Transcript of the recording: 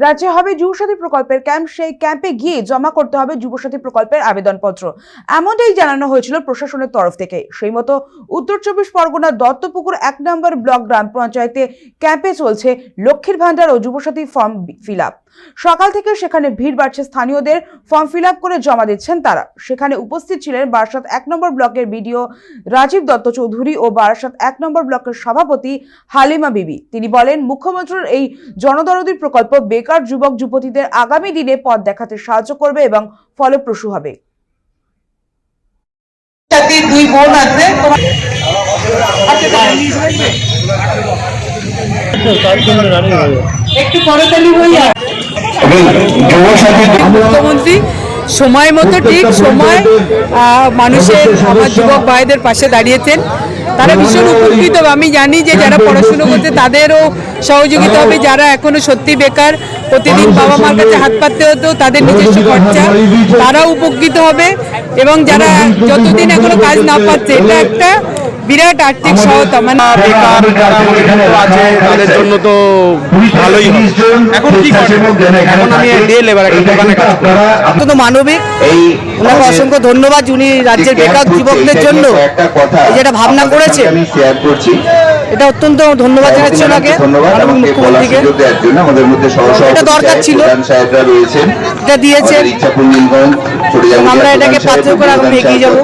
রাজ্যে হবে যুবসাথী প্রকল্পের ক্যাম্প। সেই ক্যাম্পে গিয়ে জমা করতে হবে যুবসাথী প্রকল্পের আবেদনপত্র, এমনটাই জানানো হয়েছিল প্রশাসনের তরফ থেকে। সেই মতো উত্তর 24 পরগনার দত্তপুকুর 1 নম্বর ব্লক গ্রাম পঞ্চায়েতে ক্যাম্পে চলছে লক্ষ্মীর ভান্ডার ও যুবসাথী ফর্ম ফিল আপ। সকাল থেকে সেখানে ভিড় বাড়ছে, স্থানীয়দের ফর্ম ফিল আপ করে জমা দিচ্ছেন তারা। সেখানে উপস্থিত ছিলেন বারাসাত 1 নম্বর ব্লকের বিডিও রাজীব দত্ত চৌধুরী ও বারাসাত 1 নম্বর ব্লকের সভাপতি হালিমা বিবি। তিনি বলেন, মুখ্যমন্ত্রীর এই জনদরদি প্রকল্প বেকার যুবক যুবতীদের আগামী দিনে পথ দেখাতে সাহায্য করবে এবং ফলপ্রসূ হবে। দুই বোন আছে, একটু করতালি হইয়া মুখ্যমন্ত্রী সময় মতো ঠিক সময় মানুষের আমার যুবক ভাইদের পাশে দাঁড়িয়েছেন। তারা ভীষণ উপকৃত। আমি জানি যে যারা পড়াশুনো করছে তাদেরও সহযোগিতা হবে, যারা এখনো সত্যি বেকার, প্রতিদিন বাবা মার কাছে হাত পাততে হতো, তাদের নিজস্ব খরচা, তারাও উপকৃত হবে। এবং যারা যতদিন এখনো কাজ না পাচ্ছে, এটা একটা বিরাট আর্থিক সহায়তা। মানে তাদের জন্য তো ভালোই হবে। এখন কি এখন আমি ডে লেবার একটা দোকানে কাজ করি। অত্যন্ত মানবিক, ওনাকে অসংখ্য ধন্যবাদ। উনি রাজ্যের বেকার যুবকদের জন্য যেটা ভাবনা করেছে, এটা অত্যন্ত ধন্যবাদ জানাচ্ছি ওনাকে, মুখ্যমন্ত্রীকে। এটা দরকার ছিল, এটা দিয়েছেন, আমরা এটাকে পাথর করে এগিয়ে যাবো।